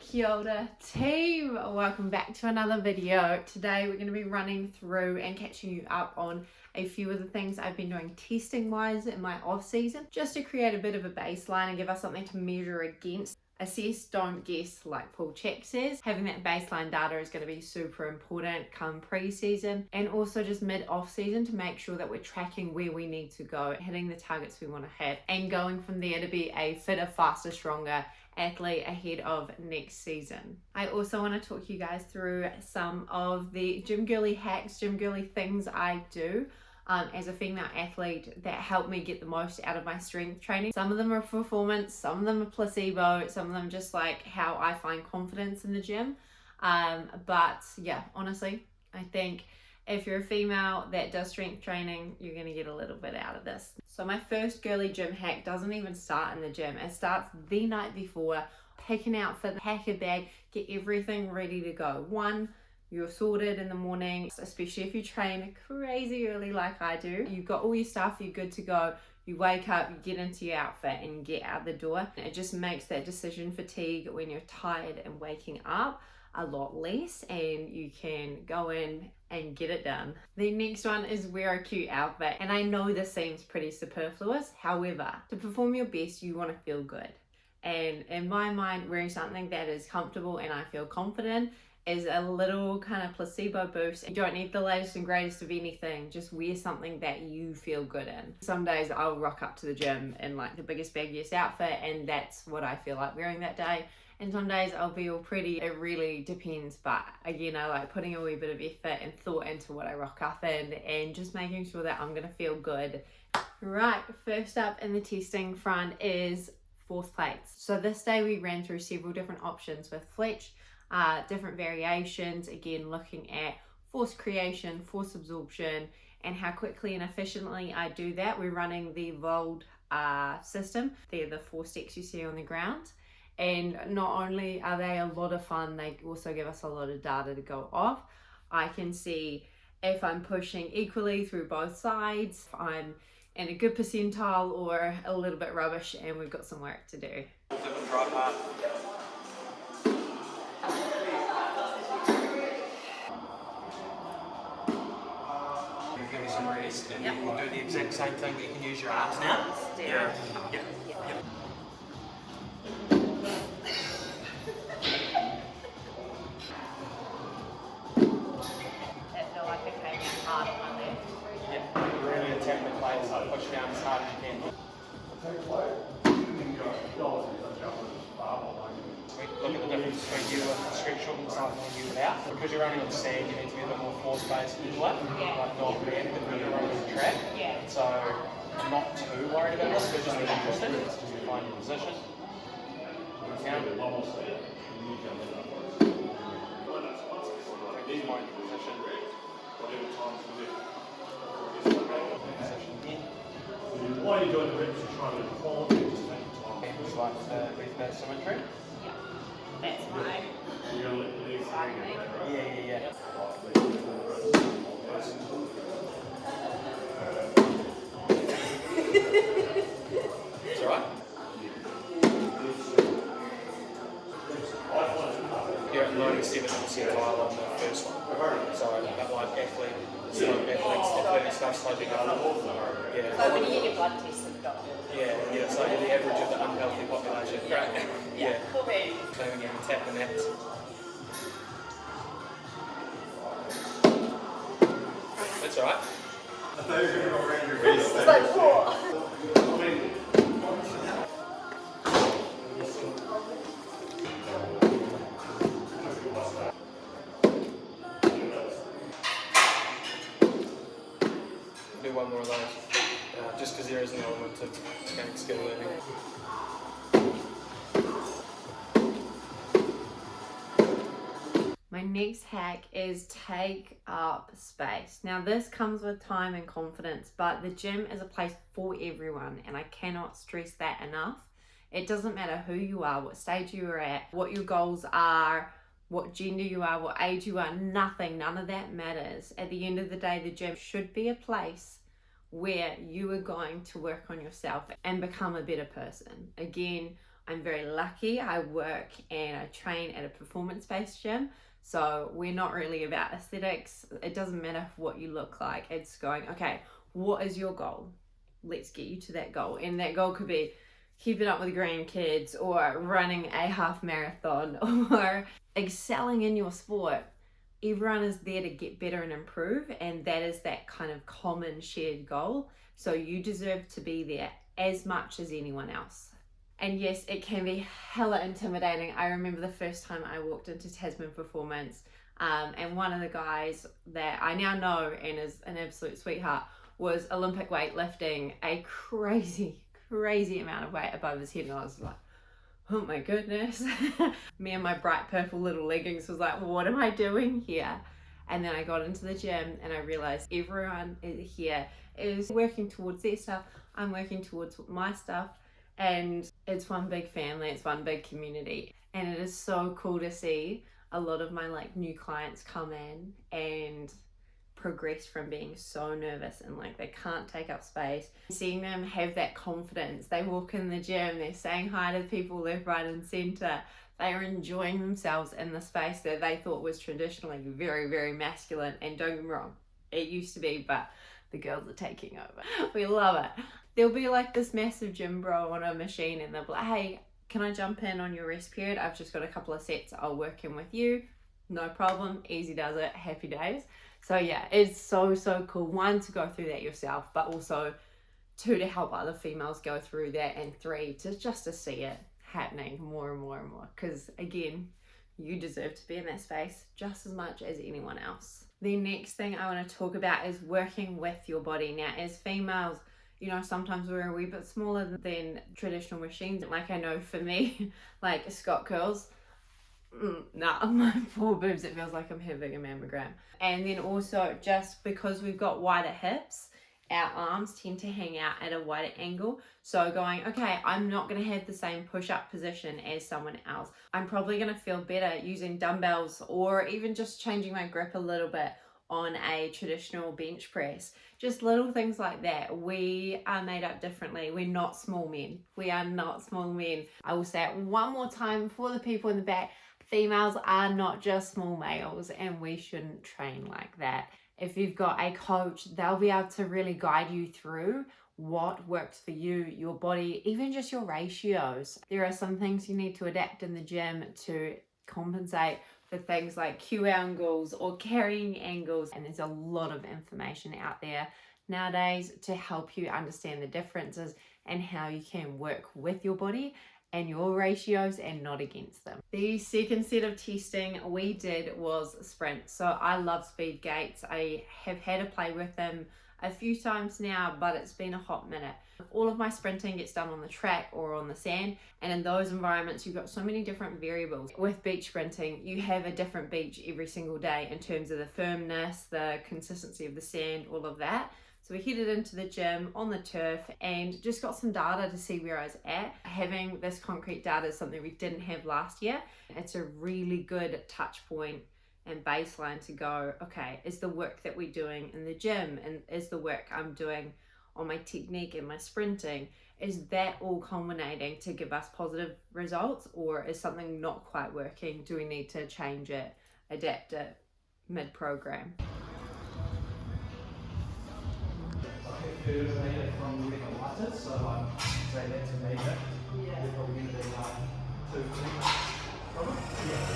Kia ora team, welcome back to another video. Today we're going to be running through and catching you up on a few of the things I've been doing testing wise in my off season, just to create a bit of a baseline and give us something to measure against. Assess, don't guess, like Paul Check says. Having that baseline data is going to be super important come pre-season and also just mid-off season to make sure that we're tracking where we need to go, hitting the targets we want to hit, and going from there to be a fitter, faster, stronger athlete ahead of next season. I also want to talk you guys through some of the gym girly hacks, gym girly things I do as a female athlete that help me get the most out of my strength training. Some of them are performance, some of them are placebo, some of them just like how I find confidence in the gym. But yeah, honestly, I think if you're a female that does strength training, you're going to get a little bit out of this. So my first girly gym hack doesn't even start in the gym. It starts the night before. Pick an outfit, pack a bag, get everything ready to go. One, you're sorted in the morning, especially if you train crazy early like I do. You've got all your stuff, you're good to go. You wake up, you get into your outfit and you get out the door. It just makes that decision fatigue when you're tired and waking up a lot less, and you can go in and get it done. The next one is wear a cute outfit. And I know this seems pretty superfluous. However, to perform your best, you want to feel good. And in my mind, wearing something that is comfortable and I feel confident is a little kind of placebo boost. You don't need the latest and greatest of anything. Just wear something that you feel good in. Some days I'll rock up to the gym in like the biggest, baggiest outfit, and that's what I feel like wearing that day. And some days I'll be all pretty. It really depends. But again, I like putting a wee bit of effort and thought into what I rock up in and just making sure that I'm gonna feel good. Right, first up in the testing front is force plates. So this day we ran through several different options with Fletch, different variations, again looking at force creation, force absorption, and how quickly and efficiently I do that. We're running the Vald system. They're the 4 sticks you see on the ground. And not only are they a lot of fun, they also give us a lot of data to go off. I can see if I'm pushing equally through both sides, if I'm in a good percentile or a little bit rubbish, and we've got some work to do. Give me some rest, and we'll do the exact same thing, but you can use your arms now. Yeah. Really attack the plates, like push down as hard as you can. Look at the difference between you with stretch short and cycle and you without. Because you're running on sand, you need to be a bit more force-based into it, like not reactive when you're running on track. So I'm not too worried about this, but just be interested. Just find your position. Count. Just find your position. Why are you doing the reps? You're trying to quality, just take your time. It's like reflex symmetry. Yeah, that's my You're going to let your legs hang. Yeah. It's alright. You're at 97th percentile on the first one. So that like athletic stuff slowly going up. Yeah. So when you get your blood test from the doctor? Yeah, so the average of the unhealthy population. Right. Yeah. Cool. So when you tap the nets. That's alright. I thought you were going to go around your waist. It's like, whoa. Do one more of those, just because there is an element of gaining skill learning. My next hack is take up space. Now this comes with time and confidence, but the gym is a place for everyone, and I cannot stress that enough. It doesn't matter who you are, what stage you are at, what your goals are, what gender you are, what age you are, none of that matters. At the end of the day, the gym should be a place where you are going to work on yourself and become a better person. Again, I'm very lucky. I work and I train at a performance-based gym. So we're not really about aesthetics. It doesn't matter what you look like. It's going, okay, what is your goal? Let's get you to that goal. And that goal could be keeping up with grandkids, or running a half marathon, or excelling in your sport. Everyone is there to get better and improve, and that is that kind of common shared goal. So you deserve to be there as much as anyone else. And yes, it can be hella intimidating. I remember the first time I walked into Tasman Performance, and one of the guys that I now know and is an absolute sweetheart was Olympic weightlifting a crazy amount of weight above his head, and I was like, oh my goodness. Me and my bright purple little leggings was like, what am I doing here? And then I got into the gym and I realized everyone here is working towards their stuff. I'm working towards my stuff, and it's one big family, it's one big community. And it is so cool to see a lot of my like new clients come in and progress from being so nervous and like they can't take up space. Seeing them have that confidence, they walk in the gym, they're saying hi to people left, right and center. They are enjoying themselves in the space that they thought was traditionally very masculine. And don't get me wrong, it used to be, but the girls are taking over. We love it. There'll be like this massive gym bro on a machine and they'll be like, hey, can I jump in on your rest period? I've just got a couple of sets, I'll work in with you. No problem, easy does it, happy days. So yeah, it's so cool. One, to go through that yourself, but also two, to help other females go through that, and three, to see it happening more and more. Because again, you deserve to be in that space just as much as anyone else. The next thing I want to talk about is working with your body. Now, as females, you know, sometimes we're a wee bit smaller than traditional machines. Like I know for me, like Scott curls, nah, my poor boobs, it feels like I'm having a mammogram. And then also, just because we've got wider hips, our arms tend to hang out at a wider angle. So going, okay, I'm not going to have the same push-up position as someone else. I'm probably going to feel better using dumbbells, or even just changing my grip a little bit on a traditional bench press. Just little things like that. We are made up differently. We're not small men. We are not small men. I will say it one more time for the people in the back. Females are not just small males, and we shouldn't train like that. If you've got a coach, they'll be able to really guide you through what works for you, your body, even just your ratios. There are some things you need to adapt in the gym to compensate for things like Q angles or carrying angles, and there's a lot of information out there nowadays to help you understand the differences and how you can work with your body and your ratios and not against them. The second set of testing we did was sprint. So I love speed gates. I have had to play with them a few times now, but it's been a hot minute. All of my sprinting gets done on the track or on the sand, and in those environments you've got so many different variables. With beach sprinting, you have a different beach every single day in terms of the firmness, the consistency of the sand, all of that. So we headed into the gym on the turf and just got some data to see where I was at. Having this concrete data is something we didn't have last year. It's a really good touch point and baseline to go, okay, is the work that we're doing in the gym and is the work I'm doing on my technique and my sprinting, is that all culminating to give us positive results, or is something not quite working? Do we need to change it, adapt it mid-program? From moving a lighter, so say that's a meter. Yeah. You're probably going to be like 2 from it. Yeah.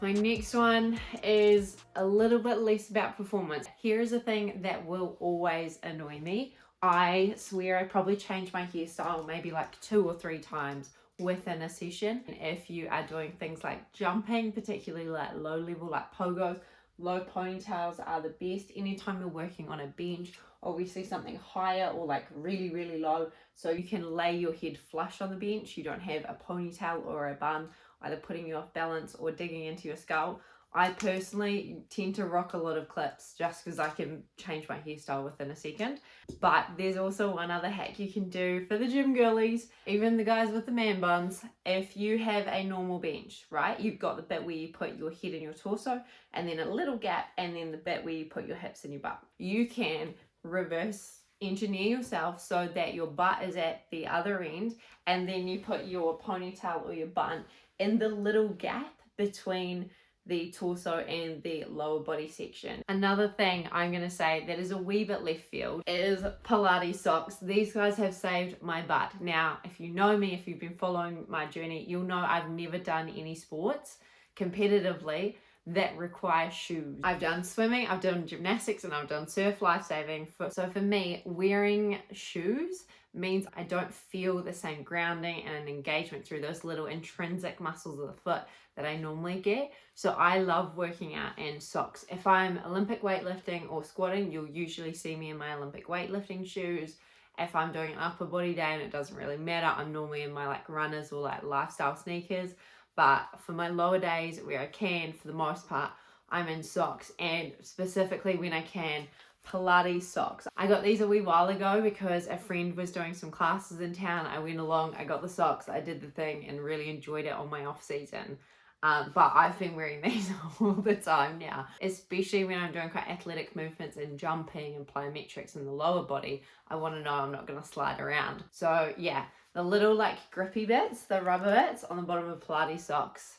My next one is a little bit less about performance. Here's a thing that will always annoy me. I swear I probably change my hairstyle maybe like 2 or 3 times within a session. And if you are doing things like jumping, particularly like low level like pogos, low ponytails are the best. Anytime you're working on a bench, obviously something higher or like really, really low, so you can lay your head flush on the bench. You don't have a ponytail or a bun either putting you off balance or digging into your skull. I personally tend to rock a lot of clips just because I can change my hairstyle within a second. But there's also one other hack you can do for the gym girlies, even the guys with the man buns. If you have a normal bench, right, you've got the bit where you put your head and your torso, and then a little gap, and then the bit where you put your hips and your butt. You can reverse engineer yourself so that your butt is at the other end, and then you put your ponytail or your bun in the little gap between the torso and the lower body section. Another thing I'm going to say that is a wee bit left field is Pilates socks. These guys have saved my butt. Now, if you know me, if you've been following my journey, you'll know I've never done any sports competitively that require shoes. I've done swimming, I've done gymnastics, and I've done surf lifesaving. So for me, wearing shoes means I don't feel the same grounding and an engagement through those little intrinsic muscles of the foot that I normally get. So I love working out in socks. If I'm Olympic weightlifting or squatting, you'll usually see me in my Olympic weightlifting shoes. If I'm doing an upper body day, and it doesn't really matter, I'm normally in my like runners or like lifestyle sneakers. But for my lower days where I can, for the most part, I'm in socks, and specifically when I can, Pilates socks. I got these a wee while ago because a friend was doing some classes in town. I went along, I got the socks, I did the thing and really enjoyed it on my off season. But I've been wearing these all the time now, especially when I'm doing quite athletic movements and jumping and plyometrics in the lower body. I want to know I'm not going to slide around. So yeah, the little like grippy bits, the rubber bits on the bottom of Pilates socks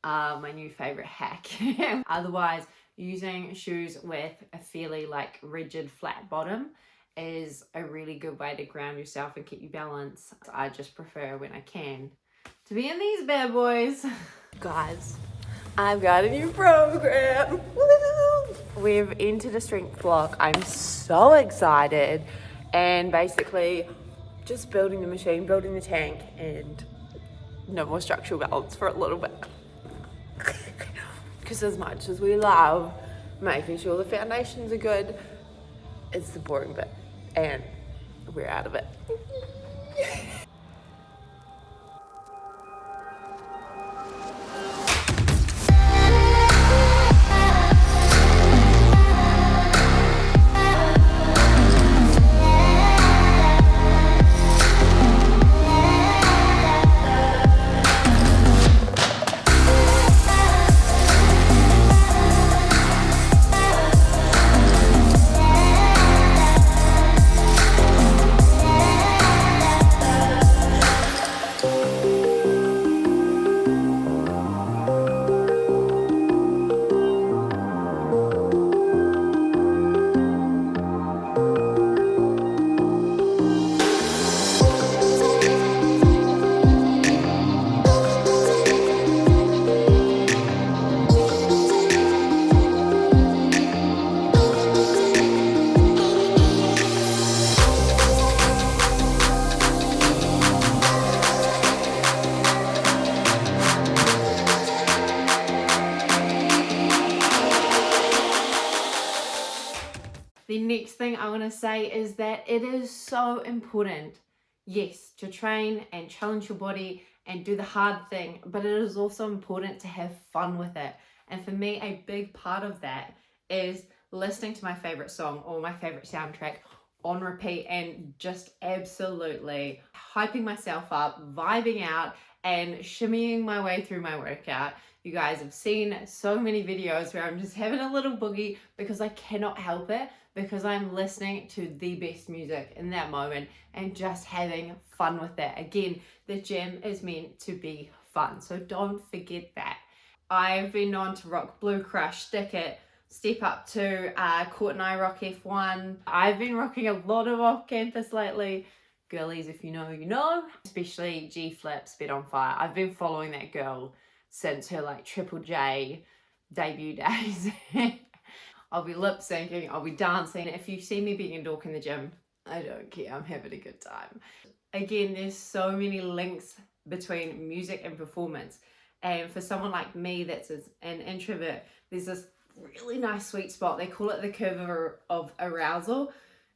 are my new favorite hack. Otherwise, using shoes with a fairly like rigid flat bottom is a really good way to ground yourself and keep you balanced. I just prefer when I can to be in these bad boys. Guys, I've got a new program. Woo! We've entered a strength block. I'm so excited, and basically just building the machine, building the tank, and no more structural balance for a little bit. Because as much as we love making sure the foundations are good, it's the boring bit, and we're out of it. The next thing I want to say is that it is so important, yes, to train and challenge your body and do the hard thing, but it is also important to have fun with it. And for me, a big part of that is listening to my favorite song or my favorite soundtrack on repeat and just absolutely hyping myself up, vibing out, and shimmying my way through my workout. You guys have seen so many videos where I'm just having a little boogie because I cannot help it, because I'm listening to the best music in that moment and just having fun with it. Again, the gym is meant to be fun, so don't forget that. I've been known to rock Blue Crush, Stick It, Step Up 2, Court and I rock F1. I've been rocking a lot of off campus lately. Girlies, if you know, you know. Especially G-Flip, Spit on Fire. I've been following that girl since her like Triple J debut days. I'll be lip syncing, I'll be dancing. If you see me being a dork in the gym, I don't care, I'm having a good time. Again, there's so many links between music and performance. And for someone like me that's an introvert, there's this really nice sweet spot. They call it the curve of arousal.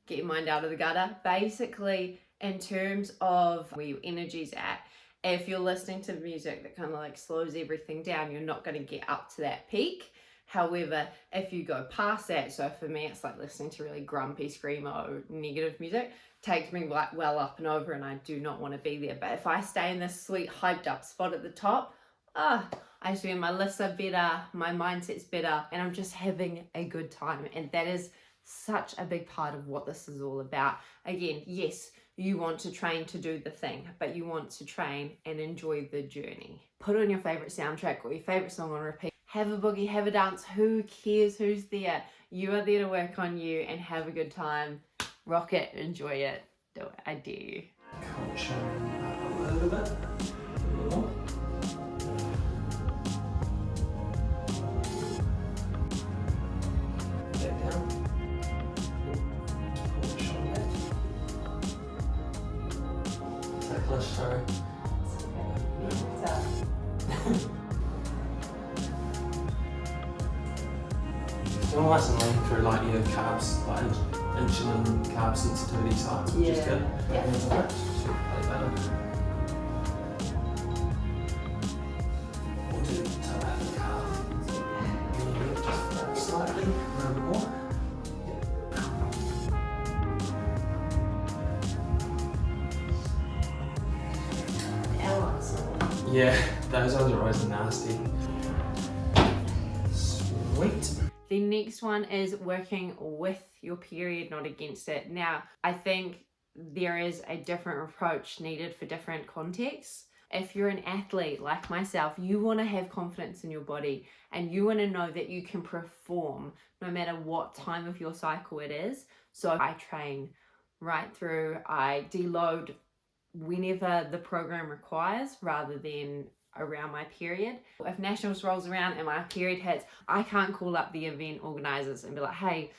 Get your mind out of the gutter. Basically, in terms of where your energy's at, if you're listening to music that kind of like slows everything down, you're not going to get up to that peak. However, if you go past that, so for me, it's like listening to really grumpy, screamo, negative music, takes me like well up and over, and I do not want to be there. But if I stay in this sweet, hyped up spot at the top, I swear my lifts are better, my mindset's better, and I'm just having a good time. And that is such a big part of what this is all about. Again, yes, you want to train to do the thing, but you want to train and enjoy the journey. Put on your favorite soundtrack or your favorite song on repeat. Have a boogie, have a dance. Who cares who's there? You are there to work on you and have a good time. Rock it, enjoy it, do it. I dare you. Coach up a little bit. A little more. Back down. Pull the shoulder back. Ticklish, sorry. It's nice and lean through like your carbs, like insulin carb sensitivity sites, which is good. Yeah. We'll do toe out the calf. Just slightly, a little bit more. Yeah, those ones are always nasty. Sweet. The next one is working with your period, not against it. Now, I think there is a different approach needed for different contexts. If you're an athlete like myself, you want to have confidence in your body and you want to know that you can perform no matter what time of your cycle it is. So I train right through, I deload whenever the program requires rather than around my period. If nationals rolls around and my period hits, I can't call up the event organizers and be like, hey,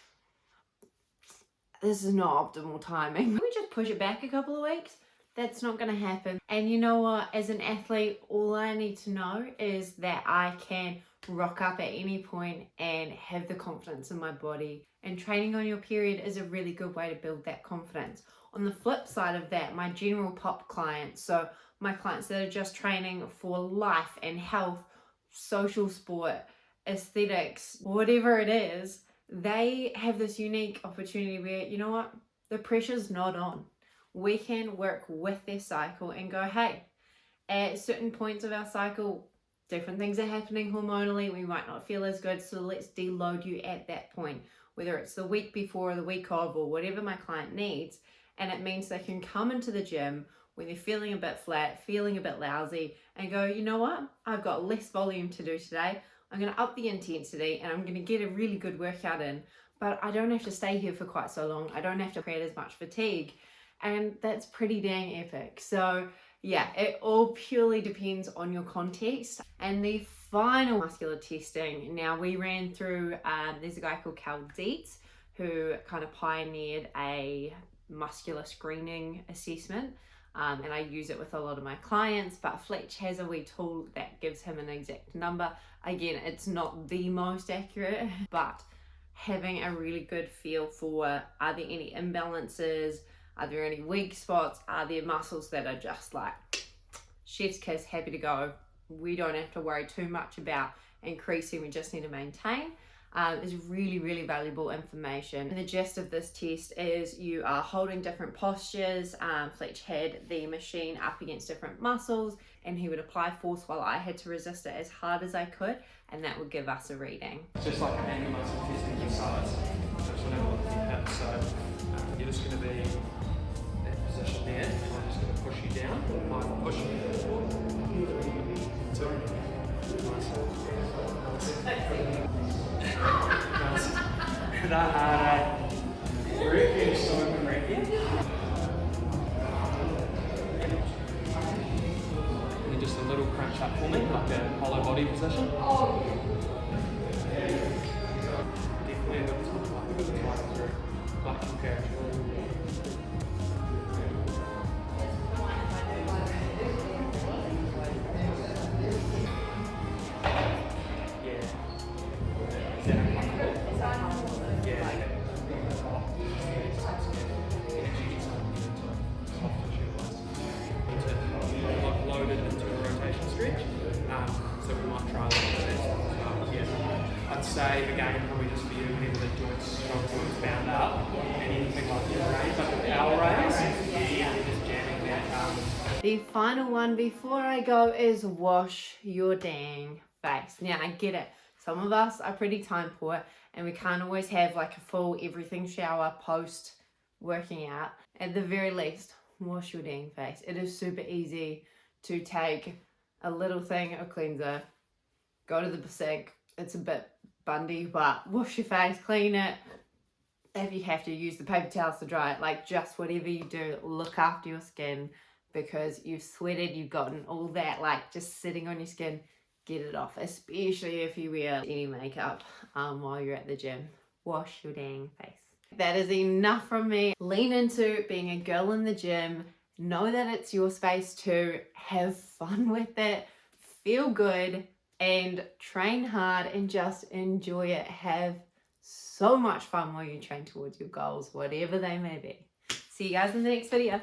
this is not optimal timing. Can we just push it back a couple of weeks? That's not going to happen. And you know what? As an athlete, all I need to know is that I can rock up at any point and have the confidence in my body. And training on your period is a really good way to build that confidence. On the flip side of that, my general pop clients, so my clients that are just training for life and health, social sport, aesthetics, whatever it is, they have this unique opportunity where, you know what, the pressure's not on. We can work with their cycle and go, hey, at certain points of our cycle, different things are happening hormonally, we might not feel as good, so let's deload you at that point, whether it's the week before or the week of or whatever my client needs. And it means they can come into the gym when they're feeling a bit flat, feeling a bit lousy, and go, you know what, I've got less volume to do today. I'm going to up the intensity and I'm going to get a really good workout in, but I don't have to stay here for quite so long. I don't have to create as much fatigue. And that's pretty dang epic. So yeah, it all purely depends on your context. And the final muscular testing, now we ran through, there's a guy called Vald who kind of pioneered a muscular screening assessment. And I use it with a lot of my clients, but Fletch has a wee tool that gives him an exact number. Again, it's not the most accurate, but having a really good feel for, are there any imbalances? Are there any weak spots? Are there muscles that are just like chef's kiss, happy to go? We don't have to worry too much about increasing, we just need to maintain. Is really, really valuable information. And the gist of this test is you are holding different postures. Fletch had the machine up against different muscles and he would apply force while I had to resist it as hard as I could, and that would give us a reading. It's just like an angle muscle testing for size. So it's whatever look you have. So you're just going to be in that position there, and I'm just going to push you down. I'm pushing you forward. 2. Not hard, Very good. So open right here. And just a little crunch up for me, like a hollow body position. Definitely a good time through, like compare. Yeah. say again, probably just for you, whenever the joints, strong joints bound up, and anything like your raise, like the power raise, you're just jamming that. The final one before I go is wash your dang face. Now I get it. Some of us are pretty time poor and we can't always have like a full everything shower post working out. At the very least, wash your dang face. It is super easy to take a little thing of cleanser, go to the sink. It's a bit bundy, but wash your face, clean it. If you have to, use the paper towels to dry it. Like, just whatever you do, look after your skin, because you've sweated, you've gotten all that like just sitting on your skin. Get it off, especially if you wear any makeup while you're at the gym. Wash your dang face. That is enough from me. Lean into being a girl in the gym. Know that it's your space to have fun with it, feel good, and train hard and just enjoy it. Have so much fun while you train towards your goals, whatever they may be. See you guys in the next video.